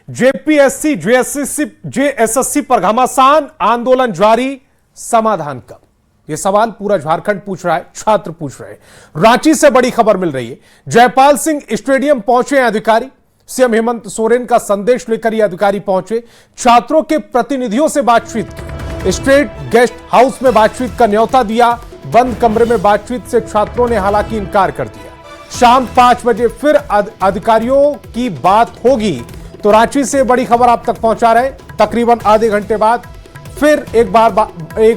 JPSC JSSC पर घमासान, आंदोलन जारी, समाधान कब? यह सवाल पूरा झारखंड पूछ रहा है, छात्र पूछ रहे हैं। रांची से बड़ी खबर मिल रही है। जयपाल सिंह स्टेडियम पहुंचे अधिकारी, सीएम हेमंत सोरेन का संदेश लेकर ये अधिकारी पहुंचे, छात्रों के प्रतिनिधियों से बातचीत की, स्टेट गेस्ट हाउस में बातचीत का न्योता दिया। बंद कमरे में बातचीत से छात्रों ने हालांकि इनकार कर दिया। शाम 5 बजे फिर अधिकारियों की बात होगी। तो रांची से बड़ी खबर आप तक पहुंचा रहे, तकरीबन आधे घंटे बाद फिर एक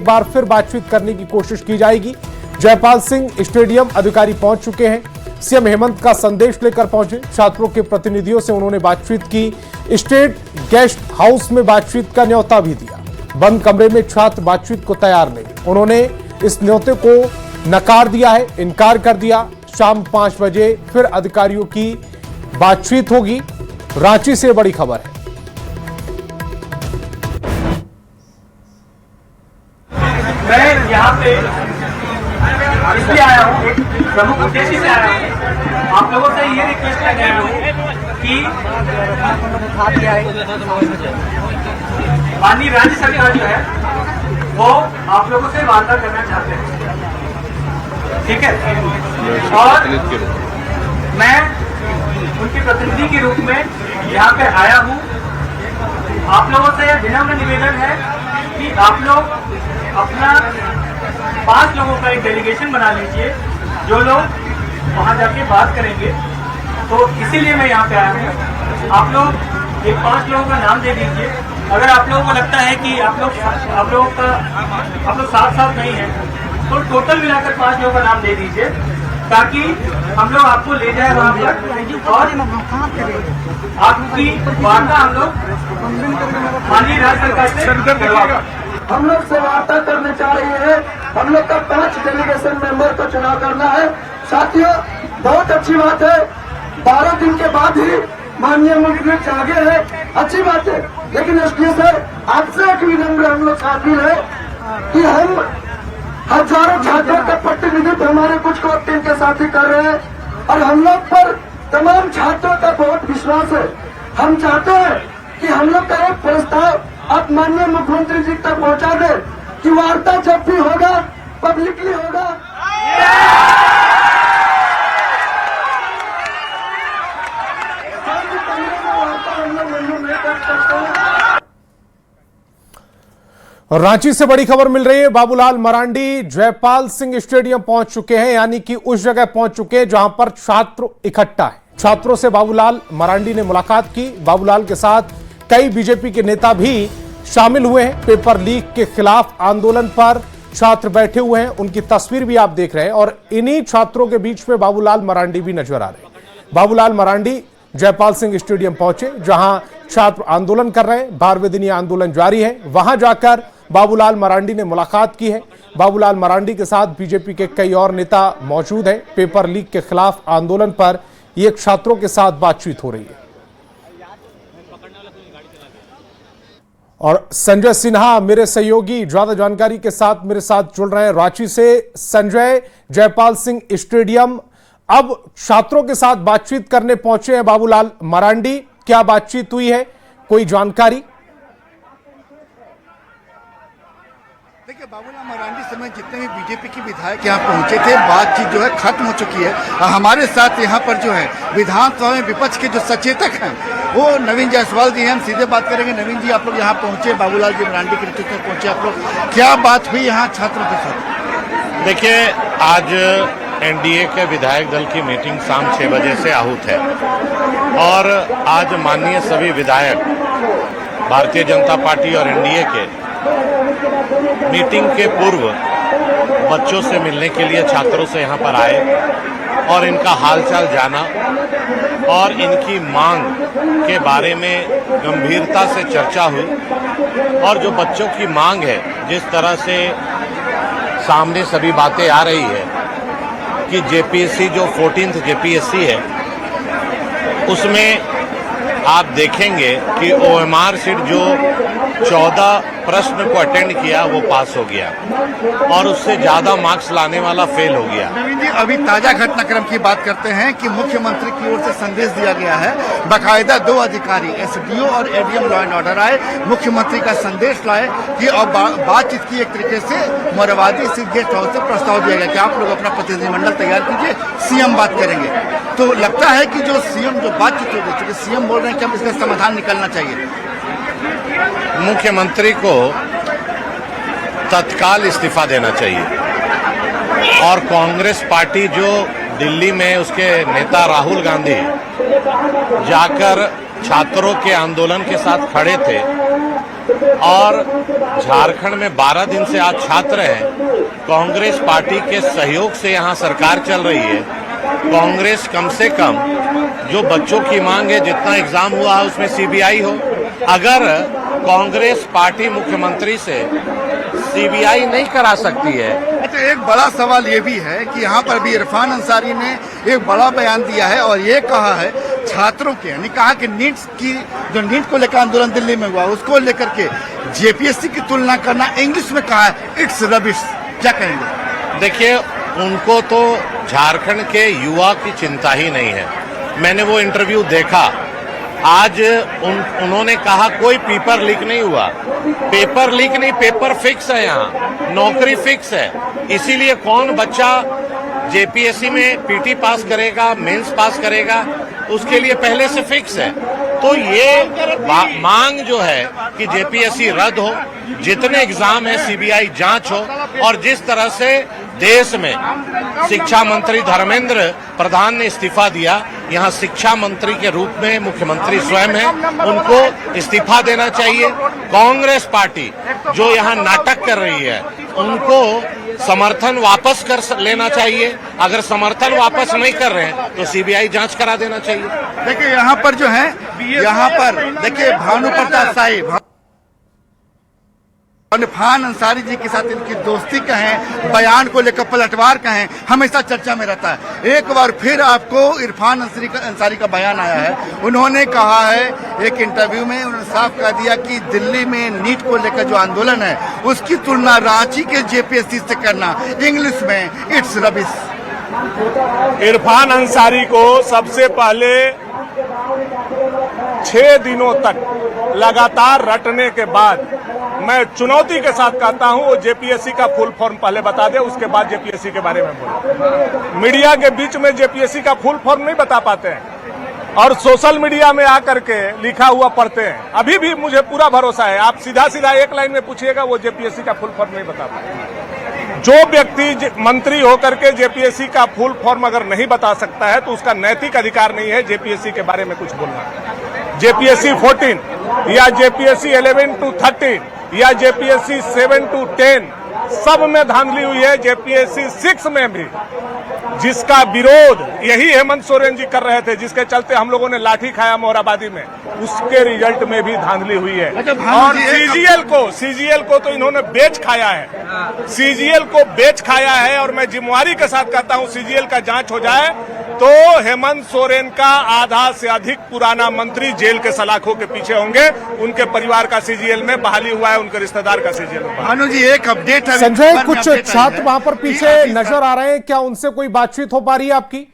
बार फिर बातचीत करने की कोशिश की जाएगी। जयपाल सिंह स्टेडियम अधिकारी पहुंच चुके हैं, सीएम हेमंत का संदेश लेकर पहुंचे, छात्रों के प्रतिनिधियों से उन्होंने बातचीत की, स्टेट गेस्ट हाउस में बातचीत का न्योता भी दिया। बंद कमरे में छात्र बातचीत को तैयार नहीं, उन्होंने इस न्योते को नकार दिया है, इनकार कर दिया। शाम 5 बजे फिर अधिकारियों की बातचीत होगी। रांची से बड़ी खबर है। मैं यहाँ पे इसलिए आया हूँ, एक प्रमुख उद्देश्य से आया हूँ। आप लोगों से ये रिक्वेस्ट कर रहा हूँ कि माननीय राज्य सरकार जो है वो आप लोगों से वार्ता करना चाहते हैं, ठीक है? और मैं उनके प्रतिनिधि के रूप में यहाँ पे आया हूँ। आप लोगों से विनम्र निवेदन है कि आप लोग अपना 5 लोगों का एक डेलीगेशन बना लीजिए, जो लोग वहाँ जाके बात करेंगे। तो इसीलिए मैं यहाँ पे आया हूँ। आप लोग एक 5 लोगों का नाम दे दीजिए। अगर आप लोगों को लगता है कि आप लोग साथ नहीं हैं, तो टोटल मिलाकर 5 लोगों का नाम दे दीजिए, ताकि हम लोग आपको ले जाए वहाँ पर और आपकी वार्ता हम लोग माननीय राज्य सरकार से करवाएंगे। हम लोग से वार्ता करने चाह रहे हैं। हम लोग का 5 डेलीगेशन मेंबर को चुनाव करना है। साथियों, बहुत अच्छी बात है, 12 दिन के बाद ही माननीय मुख्यमंत्री आगे है, अच्छी बात है। लेकिन एसडीओ सर, आपसे एक विनम्र हम लोग शामिल है कि हम हजारों छात्रों का प्रतिनिधित्व हमारे कुछ को टीम के साथ ही कर रहे हैं और हम लोग पर तमाम छात्रों का बहुत विश्वास है। हम चाहते हैं कि हम लोग का एक प्रस्ताव आप माननीय मुख्यमंत्री जी तक पहुंचा दें कि वार्ता जब भी होगा पब्लिकली होगा। रांची से बड़ी खबर मिल रही है। बाबूलाल मरांडी जयपाल सिंह स्टेडियम पहुंच चुके हैं, यानी कि उस जगह पहुंच चुके हैं जहां पर छात्र इकट्ठा है। छात्रों से बाबूलाल मरांडी ने मुलाकात की। बाबूलाल के साथ कई बीजेपी के नेता भी शामिल हुए हैं। पेपर लीक के खिलाफ आंदोलन पर छात्र बैठे हुए हैं, उनकी तस्वीर भी आप देख रहे हैं और इन्हीं छात्रों के बीच में बाबूलाल मरांडी भी नजर आ रहे हैं। बाबूलाल मरांडी जयपाल सिंह स्टेडियम पहुंचे, जहां छात्र आंदोलन कर रहे हैं, 12वें दिन यह आंदोलन जारी है। वहां जाकर बाबूलाल मरांडी ने मुलाकात की है। बाबूलाल मरांडी के साथ बीजेपी के कई और नेता मौजूद हैं। पेपर लीक के खिलाफ आंदोलन पर ये छात्रों के साथ बातचीत हो रही है। और संजय सिन्हा मेरे सहयोगी ज्यादा जानकारी के साथ मेरे साथ जुड़ रहे हैं रांची से। संजय, जयपाल सिंह स्टेडियम अब छात्रों के साथ बातचीत करने पहुंचे हैं बाबूलाल मरांडी, क्या बातचीत हुई है, कोई जानकारी? देखिए, बाबूलाल मरांडी समय जितने भी बीजेपी के विधायक यहाँ पहुंचे थे, बातचीत जो है खत्म हो चुकी है। हमारे साथ यहाँ पर जो है विधानसभा में विपक्ष के जो सचेतक हैं वो नवीन जायसवाल जी हैं। हम सीधे बात करेंगे। नवीन जी, आप लोग यहाँ पहुंचे, बाबूलाल जी मरांडी के नेतृत्व में पहुंचे, आप लोग क्या बात हुई यहाँ छात्रों के साथ? देखिए, आज एनडीए के विधायक दल की मीटिंग शाम 6 बजे से आहूत है और आज माननीय सभी विधायक भारतीय जनता पार्टी और एनडीए के मीटिंग के पूर्व बच्चों से मिलने के लिए छात्रों से यहाँ पर आए और इनका हालचाल जाना और इनकी मांग के बारे में गंभीरता से चर्चा हुई। और जो बच्चों की मांग है, जिस तरह से सामने सभी बातें आ रही है कि जेपीएससी जो 14th जेपीएससी है, उसमें आप देखेंगे कि ओएमआर सीट जो 14 प्रश्न को अटेंड किया वो पास हो गया और उससे ज्यादा मार्क्स लाने वाला फेल हो गया। नवीन जी, अभी ताजा घटनाक्रम की बात करते हैं कि मुख्यमंत्री की ओर से संदेश दिया गया है, बाकायदा 2 अधिकारी एसडीओ और एडीएम लॉ एंड ऑर्डर आए, मुख्यमंत्री का संदेश लाए कि अब बातचीत की एक तरीके से मोराबादी स्थित गेस्ट हाउस से प्रस्ताव दिया गया कि आप लोग अपना प्रतिनिधिमंडल तैयार कीजिए, सीएम बात करेंगे। तो लगता है कि जो सीएम जो बातचीत हो रही है, सीएम बोल रहे हैं कि अब इसका समाधान निकलना चाहिए। मुख्यमंत्री को तत्काल इस्तीफा देना चाहिए और कांग्रेस पार्टी जो दिल्ली में उसके नेता राहुल गांधी जाकर छात्रों के आंदोलन के साथ खड़े थे और झारखंड में 12 दिन से आज छात्र हैं, कांग्रेस पार्टी के सहयोग से यहां सरकार चल रही है। कांग्रेस कम से कम जो बच्चों की मांग है, जितना एग्जाम हुआ है उसमें सीबीआई हो। अगर कांग्रेस पार्टी मुख्यमंत्री से सीबीआई नहीं करा सकती है। अच्छा, एक बड़ा सवाल ये भी है कि यहाँ पर भी इरफान अंसारी ने एक बड़ा बयान दिया है और ये कहा है छात्रों के, यानी कहा कि नीट को लेकर आंदोलन दिल्ली में हुआ उसको लेकर के जेपीएससी की तुलना करना, इंग्लिश में कहा है इट्स रबिश। क्या कहेंगे? देखिए, उनको तो झारखंड के युवा की चिंता ही नहीं है। मैंने वो इंटरव्यू देखा। आज उन्होंने कहा कोई पेपर लीक नहीं हुआ। पेपर लीक नहीं, पेपर फिक्स है, यहाँ नौकरी फिक्स है। इसीलिए कौन बच्चा जेपीएससी में पीटी पास करेगा, मेंस पास करेगा, उसके लिए पहले से फिक्स है। तो ये मांग जो है कि जेपीएससी रद्द हो, जितने एग्जाम है सीबीआई जांच हो, और जिस तरह से देश में शिक्षा मंत्री धर्मेंद्र प्रधान ने इस्तीफा दिया, यहाँ शिक्षा मंत्री के रूप में मुख्यमंत्री स्वयं है, उनको इस्तीफा देना चाहिए। कांग्रेस पार्टी जो यहाँ नाटक कर रही है उनको समर्थन वापस कर लेना चाहिए। अगर समर्थन वापस नहीं कर रहे हैं तो सीबीआई जांच करा देना चाहिए। देखिए यहाँ पर जो है, यहाँ पर देखिए भानु प्रताप साहिब इरफान अंसारी जी के साथ इनकी दोस्ती का है, बयान को लेकर पलटवार का है, हमेशा चर्चा में रहता है। एक बार फिर आपको इरफान अंसारी का बयान आया है। उन्होंने कहा है एक इंटरव्यू में, उन्होंने साफ कह दिया कि दिल्ली में नीट को लेकर जो आंदोलन है उसकी तुलना रांची के जेपीएससी से करना, इंग्लिश में इट्स रबिश। इरफान अंसारी को सबसे पहले 6 दिनों तक लगातार रटने के बाद मैं चुनौती के साथ कहता हूं वो जेपीएससी का फुल फॉर्म पहले बता दे, उसके बाद जेपीएससी के बारे में बोले। मीडिया के बीच में जेपीएससी का फुल फॉर्म नहीं बता पाते हैं और सोशल मीडिया में आकर के लिखा हुआ पढ़ते हैं। अभी भी मुझे पूरा भरोसा है, आप सीधा सीधा एक लाइन में पूछिएगा, वो जेपीएससी का फुल फॉर्म नहीं बता पाए। जो व्यक्ति मंत्री होकर के जेपीएससी का फुल फॉर्म अगर नहीं बता सकता है तो उसका नैतिक अधिकार नहीं है जेपीएससी के बारे में कुछ बोलना। जेपीएससी 14 या जेपीएससी 11 to 13 या जेपीएससी 7 to 10 सब में धांधली हुई है। जेपीएससी 6 में भी जिसका विरोध यही हेमंत सोरेन जी कर रहे थे, जिसके चलते हम लोगों ने लाठी खाया मोराबादी में, उसके रिजल्ट में भी धांधली हुई है। और सीजीएल को तो इन्होंने बेच खाया है, सीजीएल को बेच खाया है। और मैं जिम्मेवारी के साथ कहता हूं सीजीएल का जांच हो जाए तो हेमंत सोरेन का आधा से अधिक पुराना मंत्री जेल के सलाखों के पीछे होंगे। उनके परिवार का सीजीएल में बहाली हुआ है, उनके रिश्तेदार का सीजीएल में। भानु जी, एक अपडेट है। संजय, कुछ छात्र वहां पर पीछे नजर आ रहे हैं, क्या उनसे कोई बातचीत हो पा रही है आपकी?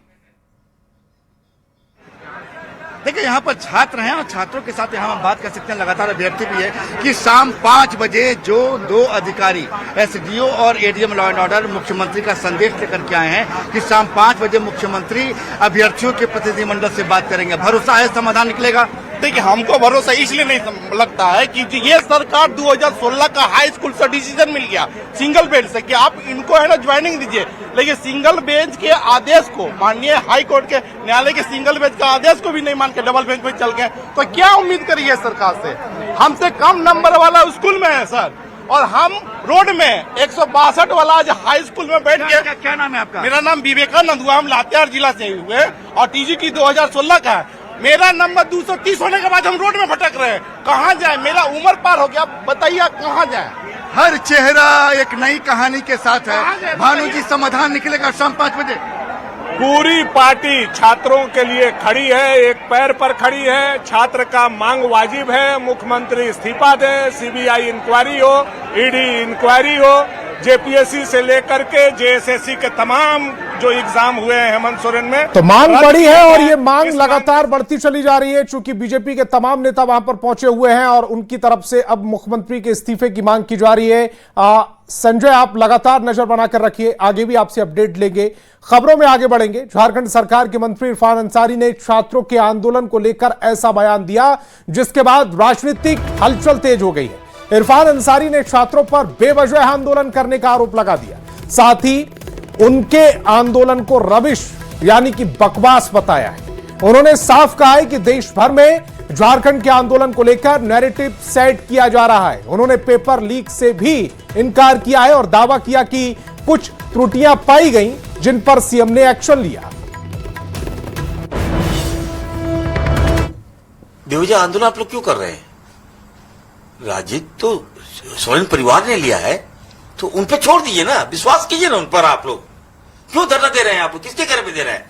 देखिए यहाँ पर छात्र हैं और छात्रों के साथ यहाँ हम बात कर सकते हैं, लगातार अभ्यर्थी भी है कि शाम 5 बजे जो 2 अधिकारी एसडीओ और एडीएम लॉ एंड ऑर्डर मुख्यमंत्री का संदेश लेकर के आए हैं कि शाम 5 बजे मुख्यमंत्री अभ्यर्थियों के प्रतिनिधिमंडल से बात करेंगे। भरोसा है समाधान निकलेगा? देखिए, हमको भरोसा इसलिए नहीं लगता है कि ये सरकार 2016 का हाई स्कूल से डिसीजन मिल गया सिंगल बेंच से कि आप इनको है ना ज्वाइनिंग दीजिए, लेकिन सिंगल बेंच के आदेश को, माननीय हाई कोर्ट के न्यायालय के सिंगल बेंच का आदेश को भी नहीं मान के डबल बेंच पे चल गए, तो क्या उम्मीद करिए सरकार से? हमसे कम नंबर वाला स्कूल में है सर, और हम रोड में 162 वाला आज हाई स्कूल में बैठ के। क्या नाम है आपका? मेरा नाम विवेकानंद हुआ, हम लातेहार जिला से हुए और टीजीटी 2016 का है। मेरा नंबर 230 होने के बाद हम रोड में भटक रहे हैं, कहाँ जाए? मेरा उम्र पार हो गया, बताइए कहाँ जाए? हर चेहरा एक नई कहानी के साथ है। भानु जी, समाधान निकलेगा शाम 5 बजे? पूरी पार्टी छात्रों के लिए खड़ी है, एक पैर पर खड़ी है। छात्र का मांग वाजिब है, मुख्यमंत्री इस्तीफा दें, सीबीआई इंक्वायरी हो, ईडी इंक्वायरी हो, जेपीएससी से लेकर के जेएसएससी के तमाम जो एग्जाम हुए हैं हेमंत सोरेन में। तो मांग बड़ी है और ये मांग लगातार बढ़ती चली जा रही है, चूंकि बीजेपी के तमाम नेता वहां पर पहुंचे हुए हैं और उनकी तरफ से अब मुख्यमंत्री के इस्तीफे की मांग की जा रही है। संजय, आप लगातार नजर बनाकर रखिए, आगे भी आपसे अपडेट लेंगे, खबरों में आगे बढ़ेंगे। झारखंड सरकार के मंत्री इरफान अंसारी ने छात्रों के आंदोलन को लेकर ऐसा बयान दिया जिसके बाद राजनीतिक हलचल तेज हो गई है। इरफान अंसारी ने छात्रों पर बेवजह आंदोलन करने का आरोप लगा दिया, साथ ही उनके आंदोलन को रविश यानी कि बकवास बताया है। उन्होंने साफ कहा है कि देश भर में झारखंड के आंदोलन को लेकर नैरेटिव सेट किया जा रहा है। उन्होंने पेपर लीक से भी इनकार किया है और दावा किया कि कुछ त्रुटियां पाई गई जिन पर सीएम ने एक्शन लिया। बेवजह आंदोलन आप लोग क्यों कर रहे हैं? राजीव तो सोरेन परिवार ने लिया है तो उन पे छोड़ दीजिए ना, विश्वास कीजिए ना उन पर। आप लोग क्यों धरना दे रहे हैं? आप लोग किसके घर में दे रहे हैं?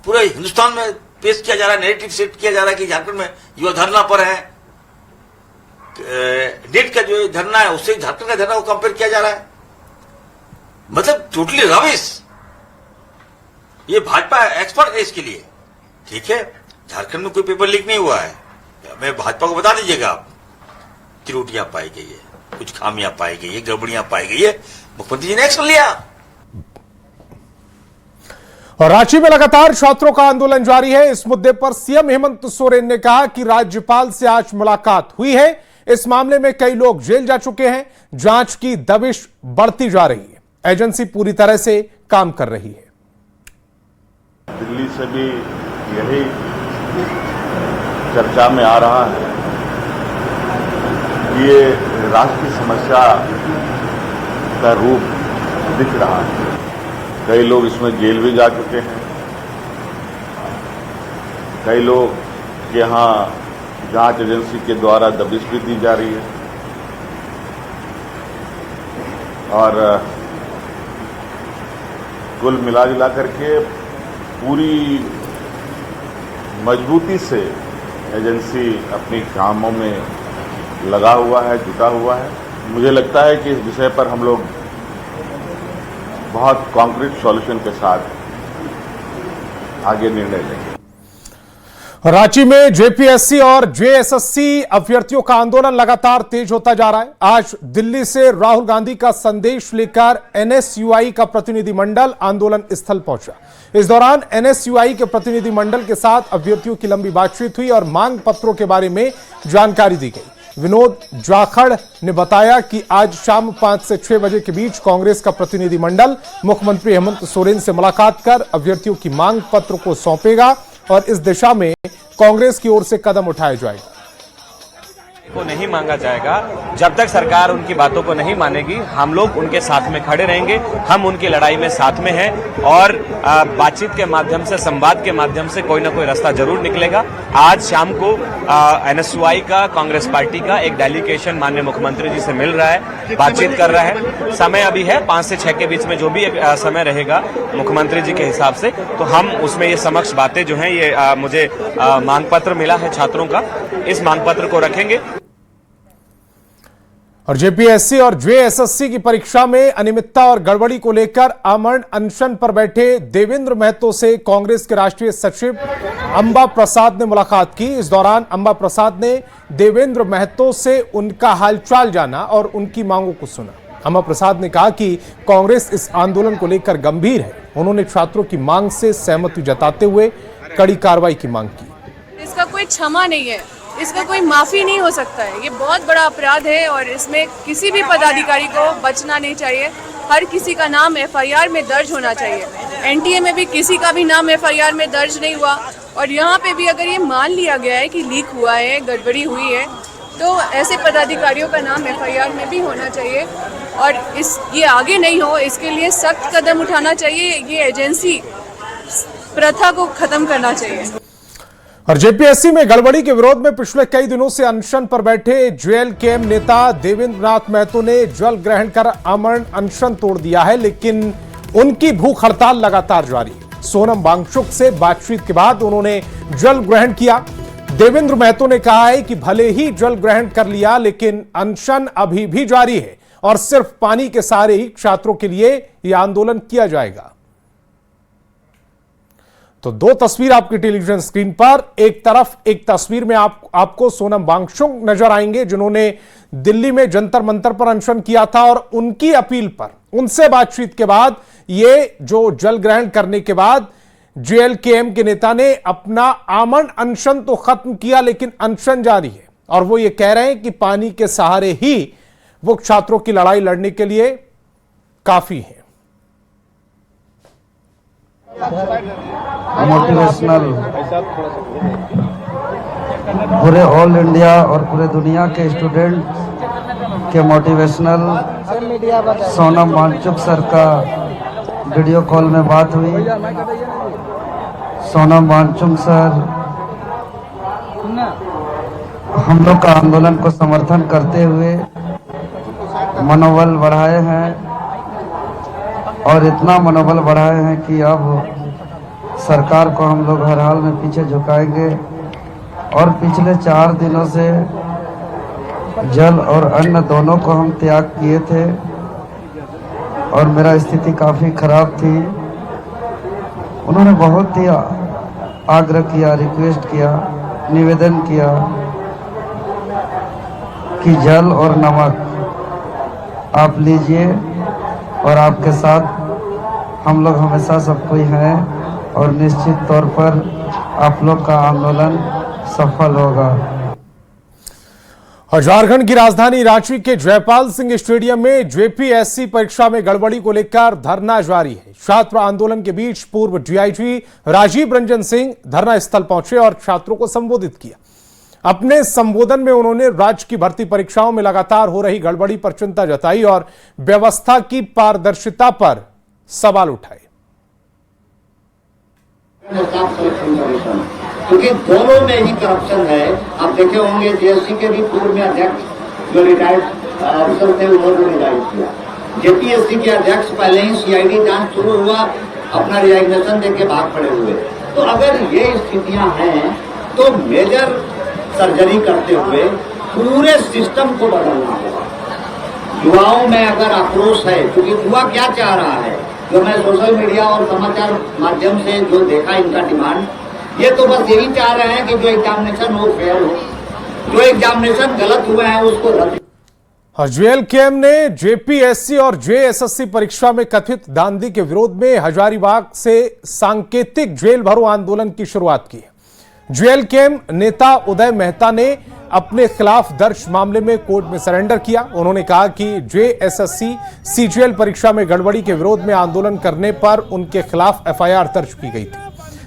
पूरे हिंदुस्तान में पेश किया जा रहा है, नैरेटिव सेट किया जा रहा है कि झारखंड में युवा धरना पर है। नेट का जो धरना है उससे झारखंड का धरना को कंपेयर किया जा रहा है। मतलब टोटली रविश। ये भाजपा एक्सपर्ट है इसके लिए। ठीक है, झारखंड में कोई पेपर लीक नहीं हुआ है, मैं भाजपा को बता दीजिएगा। आप त्रुटियां पाई गई है, कुछ खामियां पाई गई है, गड़बड़ियां पाई गई है, मुख्यमंत्री जी ने एक्शन लिया। और रांची में लगातार छात्रों का आंदोलन जारी है। इस मुद्दे पर सीएम हेमंत सोरेन ने कहा कि राज्यपाल से आज मुलाकात हुई है। इस मामले में कई लोग जेल जा चुके हैं, जांच की दबिश बढ़ती जा रही है, एजेंसी पूरी तरह से काम कर रही है। दिल्ली से भी यही चर्चा में आ रहा है कि ये राष्ट्र की समस्या का रूप दिख रहा है। कई लोग इसमें जेल भी जा चुके हैं, कई लोग के यहाँ जांच एजेंसी के द्वारा दबिश भी दी जा रही है और कुल मिला जुला करके पूरी मजबूती से एजेंसी अपनी कामों में लगा हुआ है, जुटा हुआ है। मुझे लगता है कि इस विषय पर हम लोग बहुत कॉन्क्रीट सॉल्यूशन के साथ आगे निर्णय लेंगे। रांची में जेपीएससी और जेएसएससी अभ्यर्थियों का आंदोलन लगातार तेज होता जा रहा है। आज दिल्ली से राहुल गांधी का संदेश लेकर एनएसयूआई का प्रतिनिधिमंडल आंदोलन स्थल पहुंचा। इस दौरान एनएसयूआई के प्रतिनिधिमंडल के साथ अभ्यर्थियों की लंबी बातचीत हुई और मांग पत्रों के बारे में जानकारी दी गई। विनोद जाखड़ ने बताया कि आज शाम 5 से 6 बजे के बीच कांग्रेस का प्रतिनिधिमंडल मुख्यमंत्री हेमंत सोरेन से मुलाकात कर अभ्यर्थियों की मांग पत्र को सौंपेगा और इस दिशा में कांग्रेस की ओर से कदम उठाया जाएगा। को नहीं मांगा जाएगा जब तक सरकार उनकी बातों को नहीं मानेगी। हम लोग उनके साथ में खड़े रहेंगे, हम उनकी लड़ाई में साथ में हैं और बातचीत के माध्यम से, संवाद के माध्यम से कोई ना कोई रास्ता जरूर निकलेगा। आज शाम को एनएसयूआई का, कांग्रेस पार्टी का एक डेलीगेशन माननीय मुख्यमंत्री जी से मिल रहा है, बातचीत कर रहा है। समय अभी है 5 से 6 के बीच में, जो भी समय रहेगा मुख्यमंत्री जी के हिसाब से, तो हम उसमें ये समक्ष बातें जो हैं, ये मुझे मांग पत्र मिला है छात्रों का, इस मांग पत्र को रखेंगे। और जेपीएससी और जेएसएससी की परीक्षा में अनियमितता और गड़बड़ी को लेकर आमरण अनशन पर बैठे देवेंद्र महतो से कांग्रेस के राष्ट्रीय सचिव अंबा प्रसाद ने मुलाकात की। इस दौरान अंबा प्रसाद ने देवेंद्र महतो से उनका हालचाल जाना और उनकी मांगों को सुना। अंबा प्रसाद ने कहा कि कांग्रेस इस आंदोलन को लेकर गंभीर है। उन्होंने छात्रों की मांग से सहमति जताते हुए कड़ी कार्रवाई की मांग की। इसका कोई क्षमा नहीं है, इसका कोई माफी नहीं हो सकता है। ये बहुत बड़ा अपराध है और इसमें किसी भी पदाधिकारी को बचना नहीं चाहिए। हर किसी का नाम एफआईआर में दर्ज होना चाहिए। एनटीए में भी किसी का भी नाम एफआईआर में दर्ज नहीं हुआ और यहाँ पे भी अगर ये मान लिया गया है कि लीक हुआ है, गड़बड़ी हुई है, तो ऐसे पदाधिकारियों का नाम एफआईआर में भी होना चाहिए और ये आगे नहीं हो, इसके लिए सख्त कदम उठाना चाहिए। ये एजेंसी प्रथा को खत्म करना चाहिए। और जेपीएससी में गड़बड़ी के विरोध में पिछले कई दिनों से अनशन पर बैठे जेएलकेएम नेता देवेंद्र नाथ महतो ने जल ग्रहण कर आमरण अनशन तोड़ दिया है, लेकिन उनकी भूख हड़ताल लगातार जारी है। सोनम वांगचुक से बातचीत के बाद उन्होंने जल ग्रहण किया। देवेंद्र महतो ने कहा है कि भले ही जल ग्रहण कर लिया, लेकिन अनशन अभी भी जारी है और सिर्फ पानी के सहारे ही छात्रों के लिए यह आंदोलन किया जाएगा। तो दो तस्वीर आपकी टेलीविजन स्क्रीन पर, एक तरफ एक तस्वीर में आपको सोनम वांगचुक नजर आएंगे जिन्होंने दिल्ली में जंतर मंतर पर अनशन किया था और उनकी अपील पर उनसे बातचीत के बाद ये जो जल ग्रहण करने के बाद जेएलकेएम के नेता ने अपना आमरण अनशन तो खत्म किया, लेकिन अनशन जारी है और वो ये कह रहे हैं कि पानी के सहारे ही वो छात्रों की लड़ाई लड़ने के लिए काफी है। मोटिवेशनल पूरे ऑल इंडिया और पूरे दुनिया के स्टूडेंट के मोटिवेशनल सोनम वांगचुक सर का वीडियो कॉल में बात हुई। सोनम वांगचुक सर हम लोग का आंदोलन को समर्थन करते हुए मनोबल बढ़ाए हैं और इतना मनोबल बढ़ाए हैं कि अब सरकार को हम लोग हर हाल में पीछे झुकाएंगे। और पिछले 4 दिनों से जल और अन्न दोनों को हम त्याग किए थे और मेरा स्थिति काफ़ी खराब थी। उन्होंने बहुत ही आग्रह किया, रिक्वेस्ट किया, निवेदन किया कि जल और नमक आप लीजिए और आपके साथ हम लोग हमेशा सब कोई हैं और निश्चित तौर पर आप लोग का आंदोलन सफल होगा। और झारखंड की राजधानी रांची के जयपाल सिंह स्टेडियम में जेपीएससी परीक्षा में गड़बड़ी को लेकर धरना जारी है। छात्र आंदोलन के बीच पूर्व डीआईजी राजीव रंजन सिंह धरना स्थल पहुंचे और छात्रों को संबोधित किया। अपने संबोधन में उन्होंने राज्य की भर्ती परीक्षाओं में लगातार हो रही गड़बड़ी पर चिंता जताई और व्यवस्था की पारदर्शिता पर सवाल उठाए। क्योंकि दोनों में ही करप्शन है। आप देखे होंगे जेएससी के भी पूर्व में अध्यक्ष जो रिटायर्ड अफसर थे उन्होंने रिजाइन किया। जेपीएससी के अध्यक्ष पहले ही सीआईडी जांच शुरू हुआ, अपना रिजाइनेशन देके भाग पड़े हुए। तो अगर ये स्थितियां हैं तो मेजर सर्जरी करते हुए पूरे सिस्टम को बदलना होगा। युवाओं में अगर आक्रोश है, क्योंकि युवा क्या चाह रहा है, जो मैं सोशल मीडिया और समाचार माध्यम से जो देखा इनका डिमांड, ये तो बस यही चाह रहे हैं कि जो एग्जामिनेशन हो फेयर हो, जो एग्जामिनेशन गलत हुए हैं उसको रद्द। जेएलकेएम ने जेपीएससी और जेएसएससी परीक्षा में कथित धांधली के विरोध में हजारीबाग से सांकेतिक जेल भरो आंदोलन की शुरुआत की है। जेएलकेएम नेता उदय मेहता ने अपने खिलाफ दर्ज मामले में कोर्ट में सरेंडर किया। उन्होंने कहा कि जेएसएससी सीजीएल परीक्षा में गड़बड़ी के विरोध में आंदोलन करने पर उनके खिलाफ एफआईआर दर्ज की गई थी,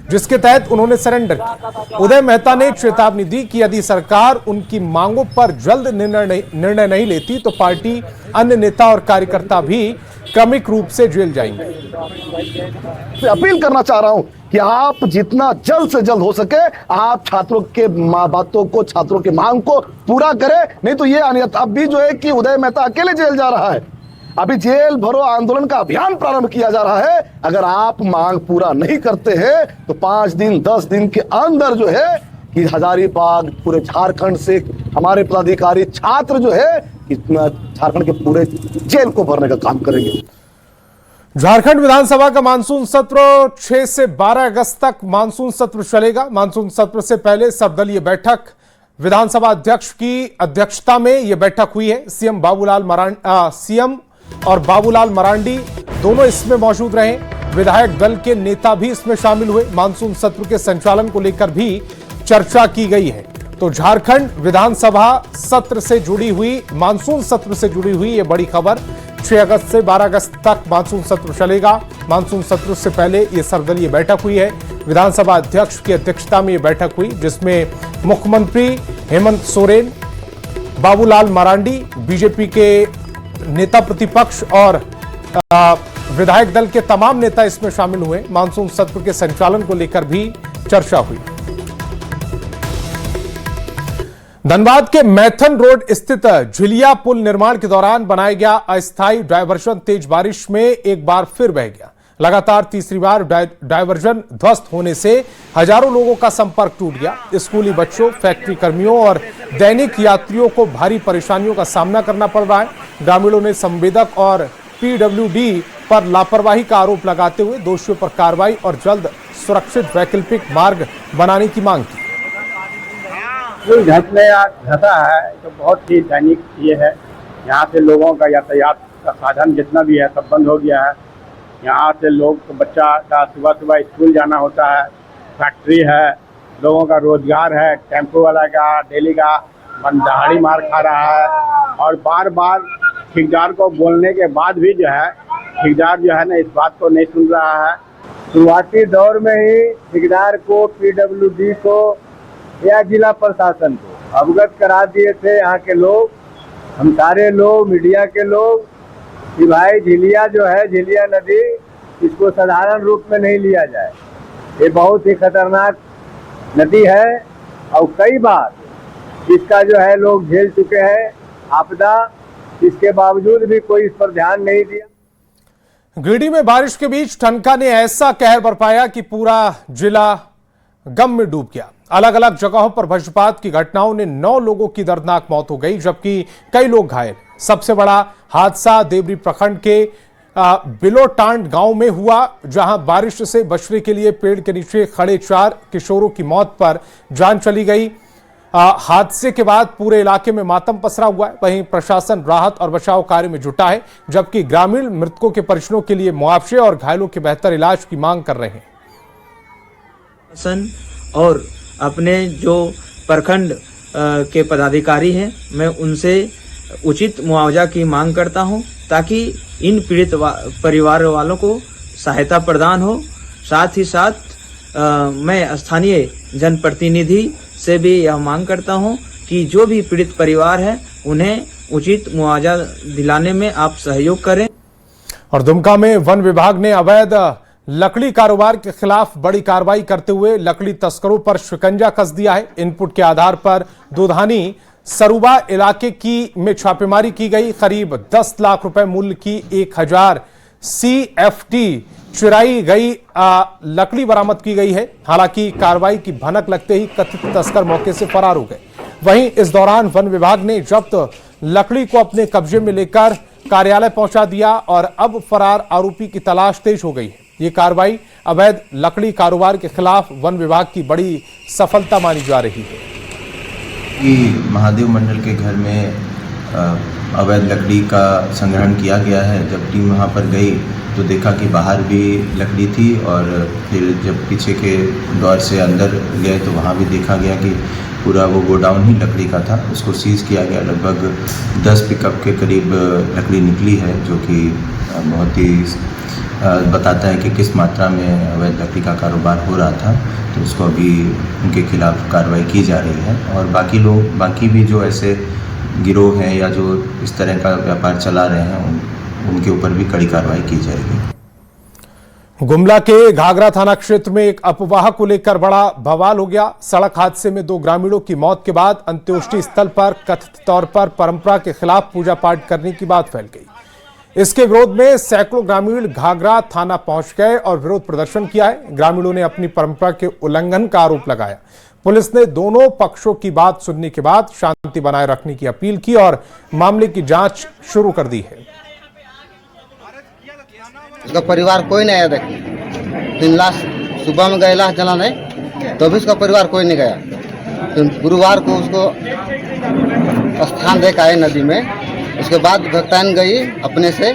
जिसके तहत उन्होंने सरेंडर किया। उदय मेहता ने चेतावनी दी कि यदि सरकार उनकी मांगों पर जल्द निर्णय नहीं लेती तो पार्टी अन्य नेता और कार्यकर्ता भी क्रमिक रूप से जेल जाएंगे। अपील करना चाह रहा हूं कि आप जितना जल्द से जल्द हो सके आप छात्रों के बातों को, छात्रों की मांग को पूरा करें, नहीं तो ये अन्यथा अब भी जो है कि उदय मेहता अकेले जेल जा रहा है। अभी जेल भरो आंदोलन का अभियान प्रारंभ किया जा रहा है। अगर आप मांग पूरा नहीं करते हैं तो 5 दिन 10 दिन के अंदर जो है कि हजारीबाग पूरे झारखंड से हमारे पदाधिकारी छात्र जो है झारखंड के पूरे जेल को भरने का काम करेंगे। झारखंड विधानसभा का मानसून सत्र 6 से 12 अगस्त तक मानसून सत्र चलेगा। मानसून सत्र से पहले सर्वदलीय बैठक विधानसभा अध्यक्ष की अध्यक्षता में यह बैठक हुई है। सीएम और बाबूलाल मरांडी दोनों इसमें मौजूद रहे। विधायक दल के नेता भी इसमें शामिल हुए। मानसून सत्र के संचालन को लेकर भी चर्चा की गई है। तो झारखंड विधानसभा सत्र से जुड़ी हुई, मानसून सत्र से जुड़ी हुई यह बड़ी खबर। 6 अगस्त से 12 अगस्त तक मानसून सत्र चलेगा। मानसून सत्र से पहले यह सर्वदलीय बैठक हुई है। विधानसभा अध्यक्ष की अध्यक्षता में यह बैठक हुई, जिसमें मुख्यमंत्री हेमंत सोरेन, बाबूलाल मरांडी, बीजेपी के नेता प्रतिपक्ष और विधायक दल के तमाम नेता इसमें शामिल हुए। मानसून सत्र के संचालन को लेकर भी चर्चा हुई। धनबाद के मैथन रोड स्थित झिलिया पुल निर्माण के दौरान बनाया गया अस्थायी डायवर्शन तेज बारिश में एक बार फिर बह गया। लगातार तीसरी बार डायवर्जन ध्वस्त होने से हजारों लोगों का संपर्क टूट गया। स्कूली बच्चों, फैक्ट्री कर्मियों और दैनिक यात्रियों को भारी परेशानियों का सामना करना पड़ रहा है। ग्रामीणों ने संवेदक और पीडब्ल्यूडी पर लापरवाही का आरोप लगाते हुए दोषियों पर कार्रवाई और जल्द सुरक्षित वैकल्पिक मार्ग बनाने की मांग की। घटा है तो बहुत ही दैनिक ये है। यहाँ से लोगों का यातायात का साधन जितना भी है सब बंद हो गया है। यहाँ से लोग बच्चा का सुबह सुबह स्कूल जाना होता है, फैक्ट्री है, लोगों का रोजगार है, टेम्पो वाला का डेली का दहाड़ी मार खा रहा है। और बार बार ठेकेदार को बोलने के बाद भी जो है ठेकेदार जो है ना इस बात को नहीं सुन रहा है। शुरुआती दौर में ही ठेकेदार को, पीडब्ल्यूडी को या जिला प्रशासन को अवगत करा दिए थे यहाँ के लोग, हम सारे लोग, मीडिया के लोग, कि भाई झिलिया जो है, झिलिया नदी, इसको साधारण रूप में नहीं लिया जाए। ये बहुत ही खतरनाक नदी है और कई बार इसका जो है लोग झेल चुके हैं आपदा, इसके बावजूद भी कोई इस पर ध्यान नहीं दिया। गिरिडीह में बारिश के बीच ठनका ने ऐसा कहर बरपाया कि पूरा जिला गम में डूब गया। अलग अलग जगहों पर वज्रपात की घटनाओं ने 9 लोगों की दर्दनाक मौत हो गई, जबकि कई लोग घायल। सबसे बड़ा हादसा देवरी प्रखंड के बिलोटांड गांव में हुआ, जहां बारिश से बचने के लिए पेड़ के नीचे खड़े 4 किशोरों की मौत पर जान चली गई। हादसे के बाद पूरे इलाके में मातम पसरा हुआ है। वहीं प्रशासन राहत और बचाव कार्य में जुटा है, जबकि ग्रामीण मृतकों के परिजनों के लिए मुआवजे और घायलों के बेहतर इलाज की मांग कर रहे हैं। और अपने जो प्रखंड के पदाधिकारी हैं, मैं उनसे उचित मुआवजा की मांग करता हूं, ताकि इन पीड़ित परिवार वालों को सहायता प्रदान हो। साथ ही साथ मैं स्थानीय जनप्रतिनिधि से भी यह मांग करता हूं कि जो भी पीड़ित परिवार है उन्हें उचित मुआवजा दिलाने में आप सहयोग करें। और दुमका में वन विभाग ने अवैध लकड़ी कारोबार के खिलाफ बड़ी कार्रवाई करते हुए लकड़ी तस्करों पर शिकंजा कस दिया है। इनपुट के आधार पर दुधानी सरुबा इलाके में छापेमारी की गई। करीब 10 लाख रुपए मूल्य की 1000 CFT चुराई गई लकड़ी बरामद की गई है। हालांकि कार्रवाई की भनक लगते ही कथित तस्कर मौके से फरार हो गए। वहीं इस दौरान वन विभाग ने जब्त लकड़ी को अपने कब्जे में लेकर कार्यालय पहुंचा दिया और अब फरार आरोपी की तलाश तेज हो गई है। ये कार्रवाई अवैध लकड़ी कारोबार के खिलाफ वन विभाग की बड़ी सफलता मानी जा रही है। महादेव मंडल के घर में अवैध लकड़ी का संग्रहण किया गया है। जब टीम वहां पर गई तो देखा कि बाहर भी लकड़ी थी, और फिर जब पीछे के द्वार से अंदर गए तो वहां भी देखा गया कि पूरा वो गोडाउन ही लकड़ी का था। उसको सीज किया गया। लगभग 10 पिकअप के करीब लकड़ी निकली है, जो कि बहुत ही बताता है कि किस मात्रा में अवैध लकड़ी का कारोबार हो रहा था। तो उसको अभी उनके खिलाफ कार्रवाई की जा रही है, और बाकी भी जो ऐसे गिरोह हैं या जो इस तरह का व्यापार चला रहे हैं उनके ऊपर भी कड़ी कार्रवाई की जाएगी। गुमला के घाघरा थाना क्षेत्र में एक अफवाह को लेकर बड़ा बवाल हो गया। सड़क हादसे में 2 ग्रामीणों की मौत के बाद अंत्येष्टि स्थल पर कथित तौर पर परंपरा के खिलाफ पूजा पाठ करने की बात फैल गई। इसके विरोध में सैकड़ों ग्रामीण घाघरा थाना पहुंच गए और विरोध प्रदर्शन किया है। ग्रामीणों ने अपनी परंपरा के उल्लंघन का आरोप लगाया। पुलिस ने दोनों पक्षों की बात सुनने के बाद शांति बनाए रखने की अपील की और मामले की जांच शुरू कर दी है। उसका परिवार कोई नहीं आया देखे। 3 लाख सुबह में गए लाश जलाने, तो भी उसका परिवार कोई नहीं गया। तो गुरुवार को उसको स्थान देकर आए नदी में। उसके बाद भक्तान गई अपने से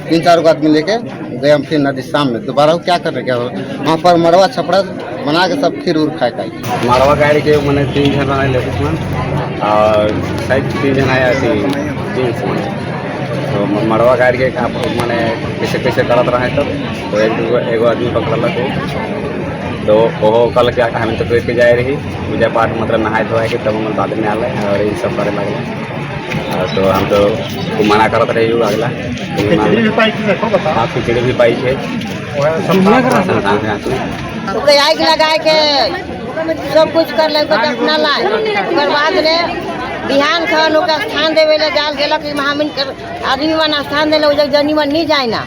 3-4 आदमी लेके गए हम फिर नदी शाम में। दोबारा क्या कर रहे, क्या वहाँ पर मड़वा छपड़ा बना के सब खीर उर खाए खाई। मड़वा गाड़ी के मैंने 3 जन बना ले और शायद 3 जन आया जींस में। तो मड़वा गाड़ी के मैंने कैसे करत रहे तब तो एगो आदमी पकड़ल तो वो कल क्या हम तो पेट के जाए रही पूजा पाठ मतलब नहाए धोए के तब हम बाद में आल और ये सब करे लगे। तो हम तो मना करत रही अगला खिचड़ी भी पाई थे आग लगा के सब कुछ कर ले अपना लाए बाद में बिहान खन स्थान देवे जाल गेलक महामिन आदमी मन स्थान दिले जनी मन नहीं जाए ना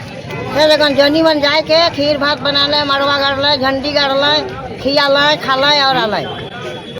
फिर एगन जनी मन जाए के खीर भात बना ले, मड़वा गाड़ ले, झंडी गाड़ ले, खिया ले, खा ले और आ ले।